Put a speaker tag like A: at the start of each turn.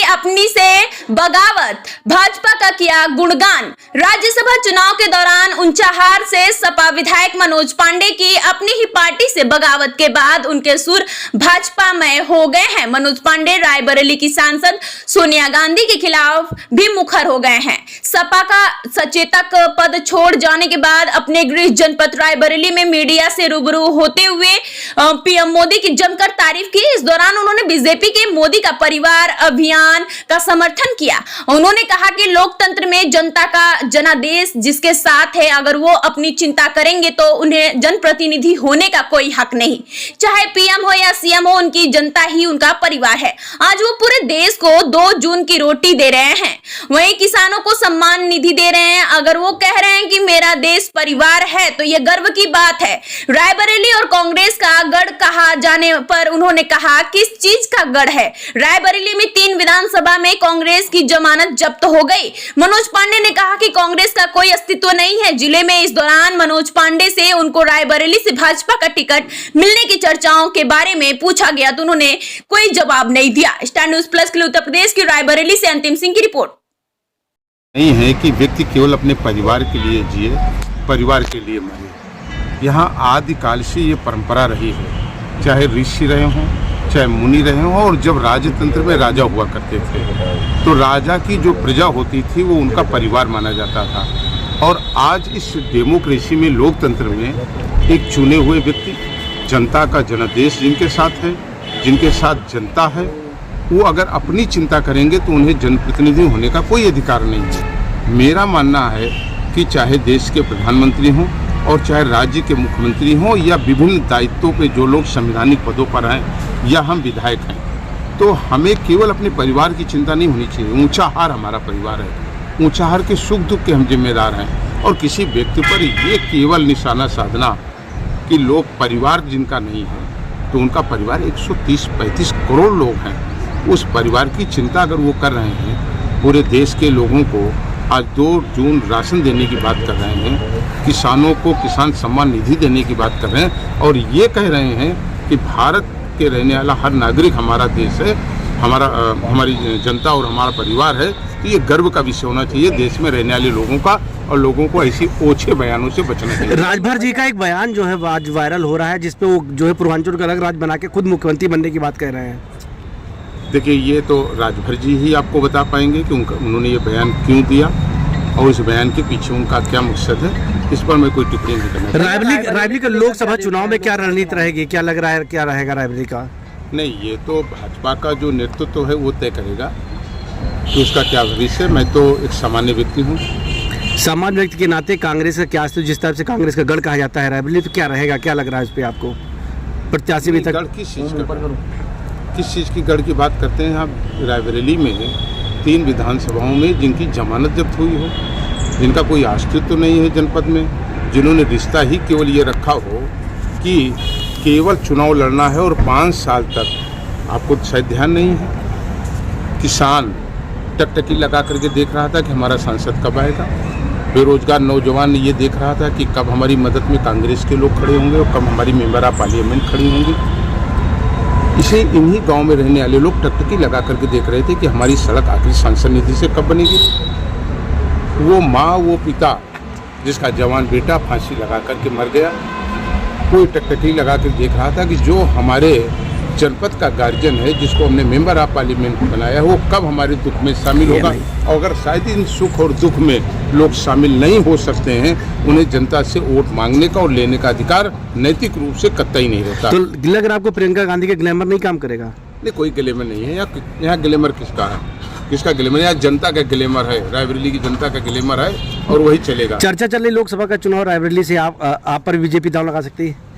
A: अपनी से बगावत, भाजपा का किया गुणगान। राज्यसभा चुनाव के दौरान ऊंचाहार से सपा विधायक मनोज पांडे की अपनी ही पार्टी से बगावत के बाद उनके सुर भाजपा में हो गए हैं। मनोज पांडे रायबरेली की सांसद सोनिया गांधी के खिलाफ भी मुखर हो गए हैं। सपा का सचेतक पद छोड़ जाने के बाद अपने गृह जनपद रायबरेली में मीडिया से रूबरू होते हुए पीएम मोदी की जमकर तारीफ की। इस दौरान उन्होंने बीजेपी के मोदी का परिवार अभियान का समर्थन किया। उन्होंने कहा कि लोकतंत्र में जनता का जनादेश जिसके साथ है, अगर वो अपनी चिंता करेंगे तो उन्हें जनप्रतिनिधि होने का कोई हक नहीं। चाहे पीएम हो या सीएम हो, उनकी जनता ही उनका परिवार है। आज वो पूरे देश को 2 जून की रोटी दे रहे हैं, वहीं किसानों को सम्मान निधि दे रहे हैं। अगर वो कह रहे हैं कि मेरा देश परिवार है तो यह गर्व की बात है। रायबरेली और कांग्रेस का गढ़ कहा जाने पर उन्होंने कहा किस चीज का गढ़ है। रायबरेली में 3 विधानसभा में कांग्रेस की जमानत जब्त हो गई। मनोज पांडे ने कहा कि कांग्रेस का कोई अस्तित्व नहीं है जिले में। इस दौरान मनोज पांडे से उनको रायबरेली से भाजपा का टिकट मिलने की चर्चाओं के बारे में पूछा गया तो उन्होंने कोई जवाब नहीं दिया। स्टार न्यूज़ प्लस के लिए उत्तर प्रदेश की रायबरेली से अंतिम सिंह की रिपोर्ट।
B: नहीं है कि व्यक्ति केवल अपने परिवार के लिए जिए, परिवार के लिए मरे। यहाँ आदिकाल से ये परंपरा रही है, चाहे ऋषि रहे हों, चाहे मुनि रहे हों। और जब राजतंत्र में राजा हुआ करते थे तो राजा की जो प्रजा होती थी वो उनका परिवार माना जाता था। और आज इस डेमोक्रेसी में, लोकतंत्र में, एक चुने हुए व्यक्ति, जनता का जनादेश जिनके साथ है, जिनके साथ जनता है, वो अगर अपनी चिंता करेंगे तो उन्हें जनप्रतिनिधि होने का कोई अधिकार नहीं है। मेरा मानना है कि चाहे देश के प्रधानमंत्री हों और चाहे राज्य के मुख्यमंत्री हों या विभिन्न दायित्वों पे जो लोग संवैधानिक पदों पर हैं या हम विधायक हैं, तो हमें केवल अपने परिवार की चिंता नहीं होनी चाहिए। ऊंचाहार हमारा परिवार है, ऊंचाहार के सुख दुख के हम जिम्मेदार हैं। और किसी व्यक्ति पर ये केवल निशाना साधना कि लोग परिवार जिनका नहीं है तो उनका परिवार 130-135 करोड़ लोग हैं, उस परिवार की चिंता अगर वो कर रहे हैं, पूरे देश के लोगों को आज 2 जून राशन देने की बात कर रहे हैं, किसानों को किसान सम्मान निधि देने की बात कर रहे हैं और ये कह रहे हैं कि भारत के रहने वाला हर नागरिक हमारा देश है, हमारी जनता और हमारा परिवार है, तो ये गर्व का विषय होना चाहिए देश में रहने वाले लोगों का। और लोगों को ऐसी ओछे बयानों से बचना चाहिए।
C: राजभर जी का एक बयान जो है आज वायरल हो रहा है जिसपे वो जो है पूर्वांचल का अलग राज्य बना के खुद मुख्यमंत्री बनने की बात कह रहे हैं।
B: देखिए, ये तो राजभर जी ही आपको बता पाएंगे कि उन्होंने ये बयान क्यों दिया और इस बयान के पीछे उनका क्या मकसद है। इस पर मैं कोई टिप्पणी नहीं करना।
C: रायबरेली का लोकसभा चुनाव में क्या रणनीति रहेगी, क्या लग रहा है, क्या रहेगा रायबरेली का?
B: नहीं, ये तो भाजपा का जो नेतृत्व है वो तय करेगा कि उसका क्या भविष्य है। मैं तो एक सामान्य व्यक्ति हूँ।
C: सामान्य व्यक्ति के नाते कांग्रेस का क्या, जिस तरह से कांग्रेस का गढ़ कहा जाता है रायबरेली, तो क्या रहेगा, क्या लग रहा है इस पर आपको? प्रत्याशी भी
B: गढ़ किस चीज़ की गढ़ की बात करते हैं आप? रायबरेली में 3 विधानसभाओं में जिनकी जमानत जब्त हुई हो, जिनका कोई अस्तित्व तो नहीं है जनपद में, जिन्होंने रिश्ता ही केवल ये रखा हो कि केवल चुनाव लड़ना है और 5 साल तक, आपको शायद ध्यान नहीं है, किसान टकटकी लगा करके देख रहा था कि हमारा सांसद कब आएगा। बेरोजगार नौजवान ये देख रहा था कि कब हमारी मदद में कांग्रेस के लोग खड़े होंगे और कब हमारी मेंबर ऑफ पार्लियामेंट खड़ी होंगी। इसे इन्हीं गांव में रहने वाले लोग टकटकी लगा करके देख रहे थे कि हमारी सड़क आखिर सांसद निधि से कब बनेगी। वो माँ, वो पिता जिसका जवान बेटा फांसी लगा करके मर गया, कोई टकटकी लगा कर देख रहा था कि जो हमारे जनपद का गार्जियन है, जिसको हमने मेंबर ऑफ पार्लियामेंट बनाया, वो कब हमारे दुख में शामिल होगा। और अगर शायद इन सुख और दुख में लोग शामिल नहीं हो सकते हैं, उन्हें जनता से वोट मांगने का और लेने का अधिकार नैतिक रूप से कतई नहीं रहता।
C: तो लग रहा आपको प्रियंका गांधी के ग्लैमर नहीं काम करेगा?
B: नहीं, कोई ग्लैमर नहीं है। यहाँ ग्लैमर किसका है? किसका ग्लैमर? यहाँ जनता का ग्लैमर है, रायबरेली की जनता का ग्लैमर है और वही चलेगा।
C: चर्चा चल रही लोकसभा का चुनाव रायबरेली से, आप पर बीजेपी दांव लगा सकती है?